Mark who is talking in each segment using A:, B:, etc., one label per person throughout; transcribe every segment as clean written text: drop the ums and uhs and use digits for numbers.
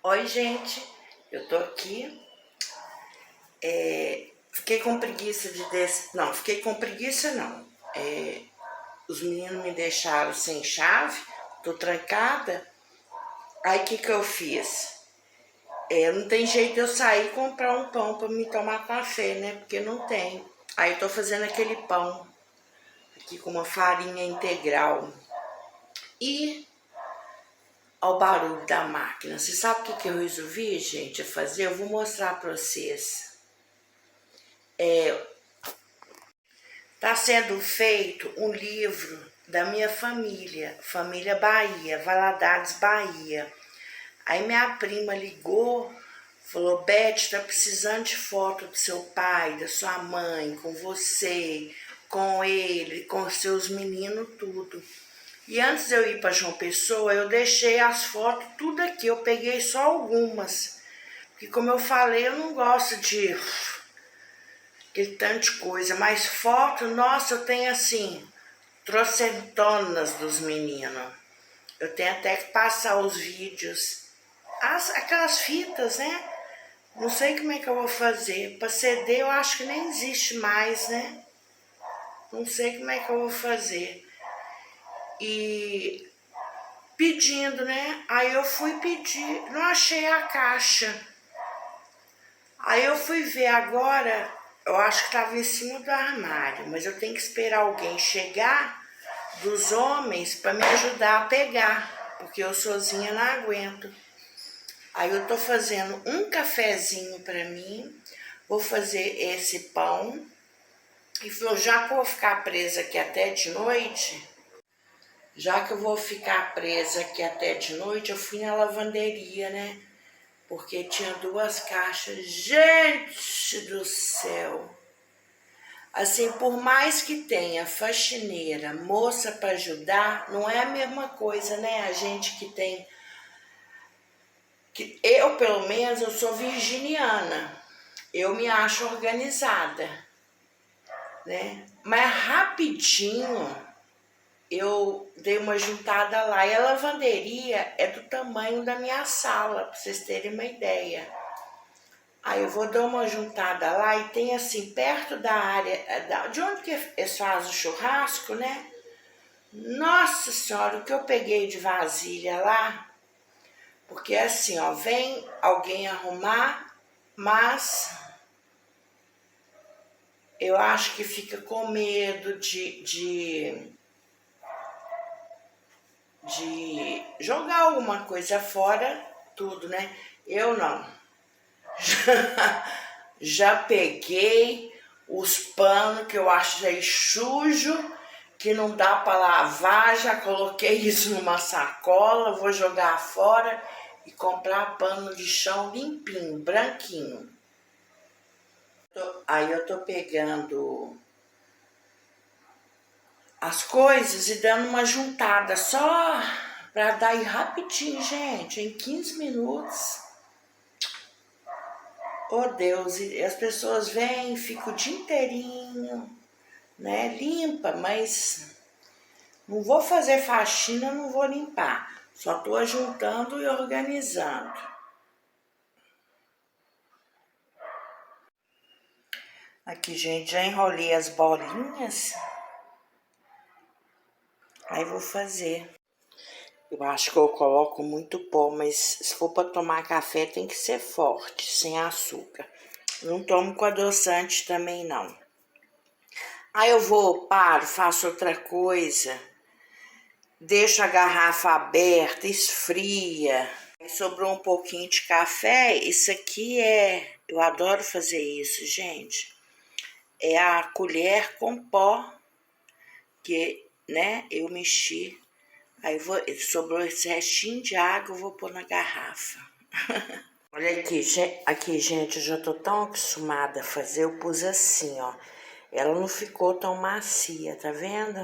A: Oi, gente, eu tô aqui. Fiquei com preguiça Não, fiquei com preguiça não. Os meninos me deixaram sem chave, tô trancada. Aí o que que eu fiz? Não tem jeito de eu sair e comprar um pão pra me tomar café, né? Porque não tem. Aí eu tô fazendo aquele pão aqui com uma farinha integral. E ao barulho da máquina. Você sabe o que que eu resolvi, gente, fazer? Eu vou mostrar pra vocês. Está sendo feito um livro da minha família, família Bahia, Valadares, Bahia. Aí minha prima ligou, falou: Beth, tá precisando de foto do seu pai, da sua mãe, com você, com ele, com seus meninos, tudo. E antes de eu ir para João Pessoa, eu deixei as fotos tudo aqui, eu peguei só algumas. Porque como eu falei, eu não gosto de aquele tanto de coisa, mas foto, nossa, eu tenho assim, trocentonas dos meninos. Eu tenho até que passar os vídeos, aquelas fitas, né? Não sei como é que eu vou fazer. Para CD eu acho que nem existe mais, né? Não sei como é que eu vou fazer. E pedindo, né? Aí eu fui pedir, não achei a caixa. Aí eu fui ver agora, eu acho que estava em cima do armário, mas eu tenho que esperar alguém chegar dos homens para me ajudar a pegar, porque eu sozinha não aguento. Aí eu tô fazendo um cafezinho para mim, vou fazer esse pão, e já que eu vou ficar presa aqui até de noite, eu fui na lavanderia, né? Porque tinha 2 caixas. Gente do céu! Assim, por mais que tenha faxineira, moça para ajudar, não é a mesma coisa, né? A gente que tem... Eu, pelo menos, eu sou virginiana. Eu me acho organizada, né? Mas rapidinho eu dei uma juntada lá. E a lavanderia é do tamanho da minha sala, para vocês terem uma ideia. Aí eu vou dar uma juntada lá e tem assim, perto da área, de onde que eles fazem o churrasco, né? Nossa Senhora, o que eu peguei de vasilha lá, porque assim, ó, vem alguém arrumar, mas eu acho que fica com medo de jogar alguma coisa fora, tudo, né? Eu não. Já peguei os panos que eu achei sujo, que não dá para lavar, já coloquei isso numa sacola, vou jogar fora e comprar pano de chão limpinho, branquinho. Aí eu tô pegando as coisas e dando uma juntada só para dar aí rapidinho, gente, em 15 minutos. Oh Deus, e as pessoas vêm, ficam o dia inteirinho, né? Limpa, mas não vou fazer faxina, não vou limpar. Só tô ajuntando e organizando. Aqui, gente, já enrolei as bolinhas. Aí vou fazer. Eu acho que eu coloco muito pó, mas se for para tomar café tem que ser forte, sem açúcar. Não tomo com adoçante também, não. Aí eu vou, paro, faço outra coisa. Deixo a garrafa aberta, esfria. Aí sobrou um pouquinho de café. Isso aqui eu adoro fazer isso, gente. É a colher com pó que, né, eu mexi. Aí sobrou esse restinho de água, eu vou pôr na garrafa. Olha aqui, gente, eu já tô tão acostumada a fazer, eu pus assim, ó. Ela não ficou tão macia, tá vendo?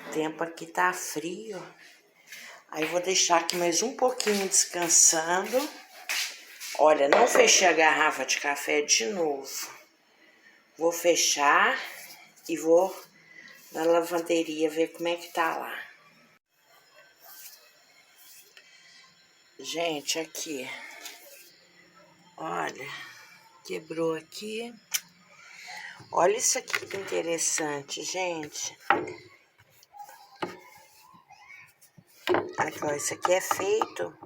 A: O tempo aqui tá frio. Aí vou deixar aqui mais um pouquinho descansando. Olha, não fechei a garrafa de café de novo. Vou fechar e vou na lavanderia ver como é que tá lá. Gente, aqui. Olha, quebrou aqui. Olha isso aqui que interessante, gente. Aqui, ó, isso aqui é feito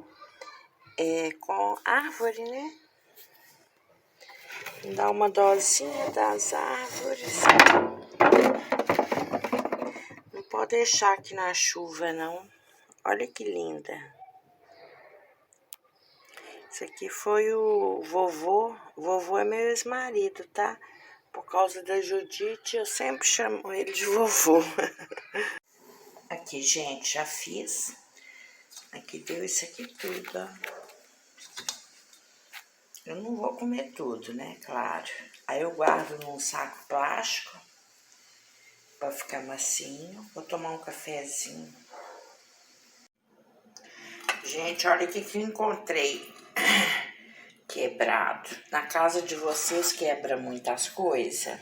A: com árvore, né? Dá uma dosinha das árvores. Não pode deixar aqui na chuva, não. Olha que linda. Isso aqui foi o vovô. O vovô é meu ex-marido, tá? Por causa da Judite, eu sempre chamo ele de vovô. Aqui, gente, já fiz. Aqui deu isso aqui tudo, ó. Eu não vou comer tudo, né? Claro. Aí eu guardo num saco plástico pra ficar macinho. Vou tomar um cafezinho. Gente, olha o que eu encontrei quebrado. Na casa de vocês quebra muitas coisas.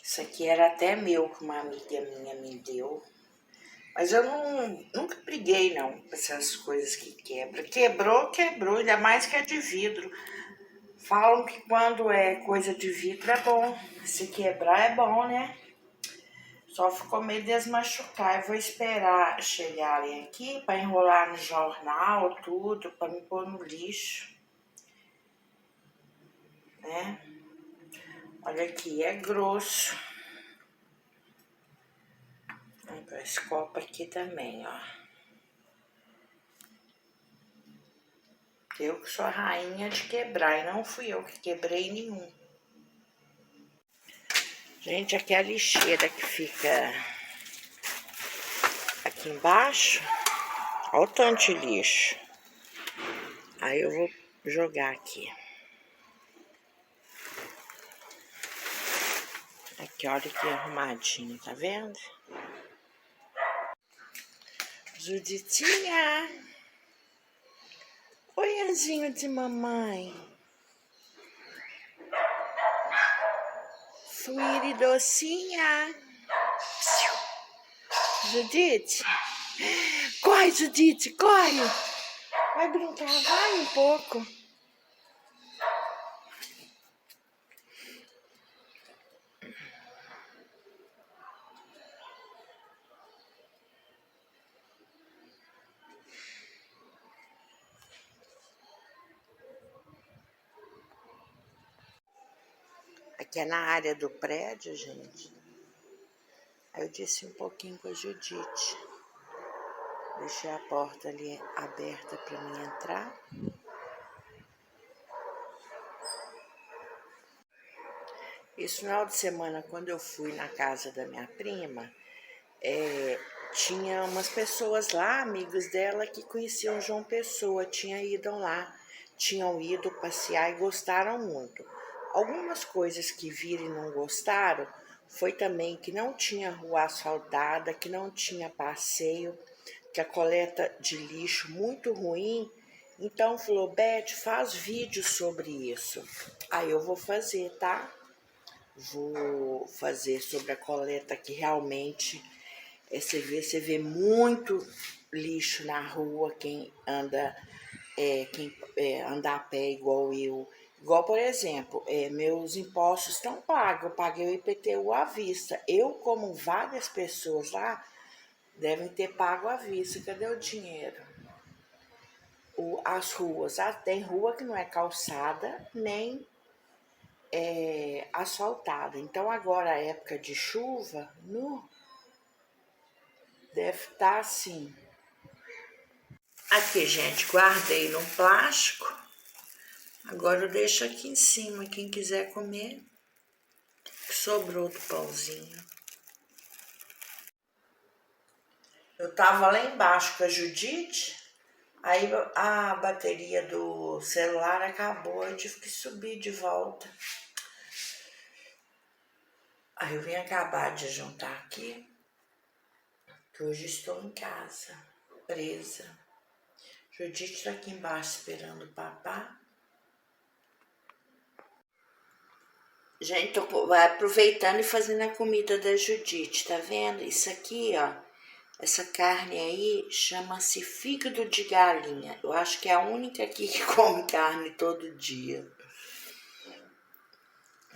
A: Isso aqui era até meu, que uma amiga minha me deu. Mas eu nunca briguei, não, com essas coisas que quebra. Quebrou, quebrou, ainda mais que é de vidro. Falam que quando é coisa de vidro é bom. Se quebrar é bom, né? Só ficou meio desmachucar. Eu vou esperar chegarem aqui para enrolar no jornal, tudo, para me pôr no lixo. Né? Olha aqui, é grosso. Esse copo aqui também, ó. Eu que sou a rainha de quebrar, e não fui eu que quebrei nenhum. Gente, aqui é a lixeira que fica aqui embaixo. Olha o tanto de lixo. Aí eu vou jogar aqui. Aqui, olha que arrumadinho, tá vendo? Juditinha! Oi, anjinho de mamãe. Suíri docinha. Judite. Corre, Judite, corre. Vai brincar, vai um pouco. Aqui é na área do prédio, gente. Aí eu disse um pouquinho com a Judite. Deixei a porta ali aberta para mim entrar. Esse final de semana, quando eu fui na casa da minha prima, tinha umas pessoas lá, amigos dela, que conheciam João Pessoa, tinham ido passear e gostaram muito. Algumas coisas que viram e não gostaram foi também que não tinha rua asfaltada, que não tinha passeio, que a coleta de lixo muito ruim. Então falou, Beth, faz vídeo sobre isso. Aí eu vou fazer, tá? Vou fazer sobre a coleta que realmente você vê muito lixo na rua, quem anda a pé igual eu. Igual, por exemplo, meus impostos estão pagos, eu paguei o IPTU à vista. Eu, como várias pessoas lá, devem ter pago à vista. Cadê o dinheiro? As ruas, tem rua que não é calçada, nem asfaltada. Então, agora, a época de chuva, deve estar assim. Aqui, gente, guardei no plástico. Agora eu deixo aqui em cima, quem quiser comer. Que sobrou do pãozinho. Eu tava lá embaixo com a Judite, aí a bateria do celular acabou, eu tive que subir de volta. Aí eu vim acabar de juntar aqui, que hoje estou em casa, presa. Judite tá aqui embaixo esperando o papá. Gente, tô aproveitando e fazendo a comida da Judite, tá vendo? Isso aqui, ó, Essa carne aí chama-se fígado de galinha. Eu acho que é a única aqui que come carne todo dia.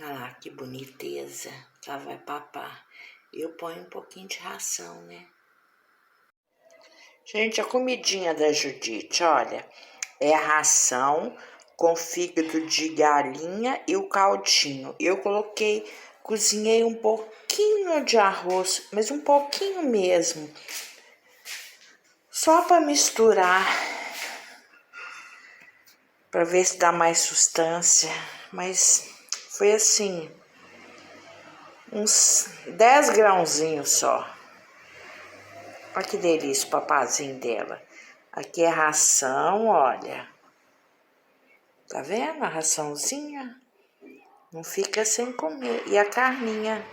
A: Olha lá, que boniteza. Ela vai papar. Eu ponho um pouquinho de ração, né? Gente, a comidinha da Judite, olha, é a ração com fígado de galinha e o caldinho. Eu cozinhei um pouquinho de arroz, mas um pouquinho mesmo. Só para misturar, para ver se dá mais sustância. Mas foi assim, uns 10 grãozinhos só. Olha que delícia o papazinho dela. Aqui é ração, olha. Tá vendo a raçãozinha? Não fica sem comer. E a carninha.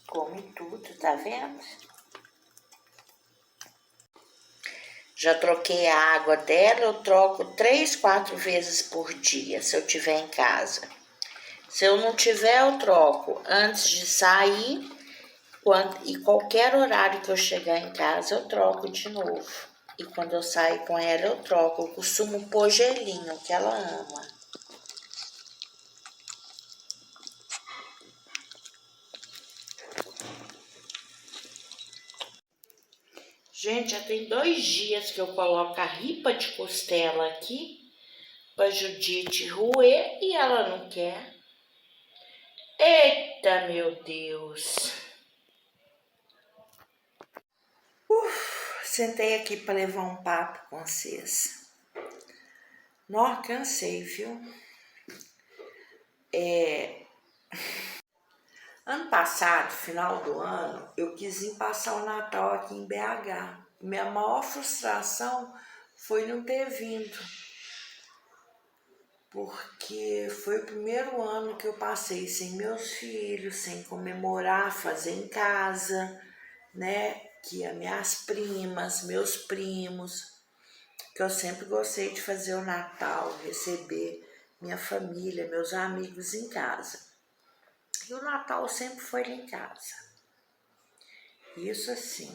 A: Come tudo, tá vendo? Já troquei a água dela, eu troco 3, 4 vezes por dia, se eu tiver em casa. Se eu não tiver, eu troco antes de sair e qualquer horário que eu chegar em casa, eu troco de novo. E quando eu saio com ela, eu troco. Eu costumo pôr gelinho, que ela ama. Gente, já tem 2 dias que eu coloco a ripa de costela aqui pra Judite roer e ela não quer. Eita, meu Deus! Sentei aqui para levar um papo com vocês. Nó, cansei, viu? Ano passado, final do ano, eu quis ir passar o Natal aqui em BH. Minha maior frustração foi não ter vindo, porque foi o primeiro ano que eu passei sem meus filhos, sem comemorar, fazer em casa, né? Que as minhas primas, meus primos, que eu sempre gostei de fazer o Natal, receber minha família, meus amigos em casa. E o Natal sempre foi lá em casa. Isso assim,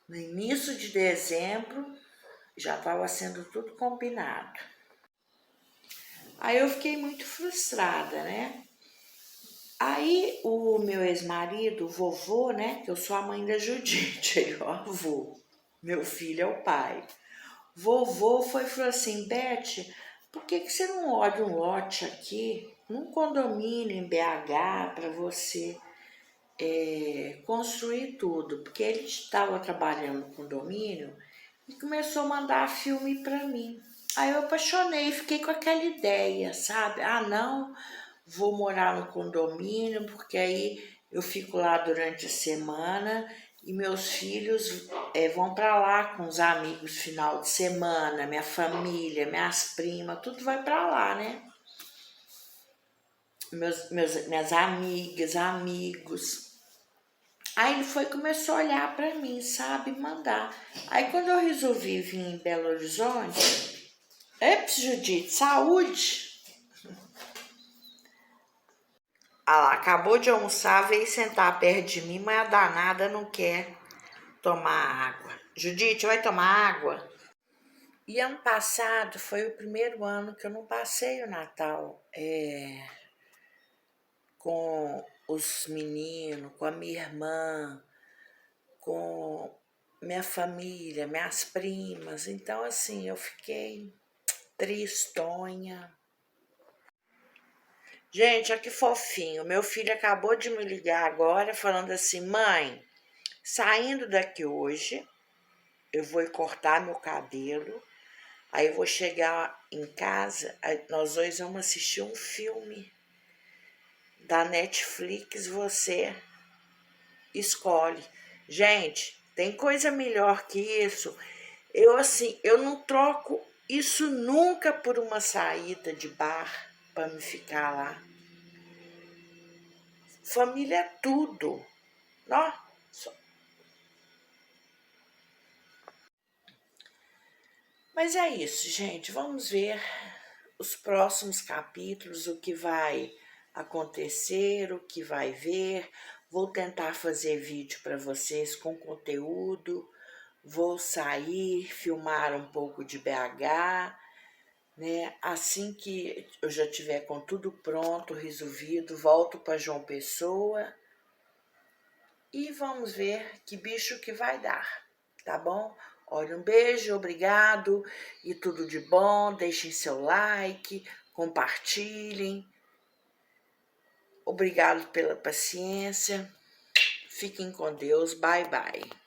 A: no início de dezembro já estava sendo tudo combinado. Aí eu fiquei muito frustrada, né? Aí o meu ex-marido, o vovô, né? Que eu sou a mãe da Judite, ele é o avô, meu filho é o pai. Vovô foi e falou assim: Beth, por que você não olha um lote aqui, num condomínio em BH, para você construir tudo? Porque ele estava trabalhando no condomínio e começou a mandar filme para mim. Aí eu apaixonei, fiquei com aquela ideia, sabe? Ah, não, vou morar no condomínio, porque aí eu fico lá durante a semana e meus filhos vão para lá com os amigos final de semana, minha família, minhas primas, tudo vai para lá, né? Minhas amigas, amigos. Aí ele foi e começou a olhar para mim, sabe, mandar. Aí quando eu resolvi vir em Belo Horizonte, Judite, saúde! Ah lá, acabou de almoçar, veio sentar perto de mim, mas a danada não quer tomar água. Judite, vai tomar água? E ano passado foi o primeiro ano que eu não passei o Natal com os meninos, com a minha irmã, com minha família, minhas primas. Então, assim, eu fiquei tristonha. Gente, olha que fofinho. Meu filho acabou de me ligar agora falando assim: mãe, saindo daqui hoje, eu vou cortar meu cabelo. Aí eu vou chegar em casa, nós dois vamos assistir um filme da Netflix, você escolhe. Gente, tem coisa melhor que isso. Eu não troco isso nunca por uma saída de bar para me ficar lá. Família é tudo. Nossa. Mas é isso, gente. Vamos ver os próximos capítulos, o que vai acontecer, o que vai ver. Vou tentar fazer vídeo para vocês com conteúdo. Vou sair, filmar um pouco de BH, né? Assim que eu já tiver com tudo pronto, resolvido, volto para João Pessoa e vamos ver que bicho que vai dar, tá bom? Olha, um beijo, obrigado e tudo de bom. Deixem seu like, compartilhem. Obrigado pela paciência. Fiquem com Deus. Bye, bye.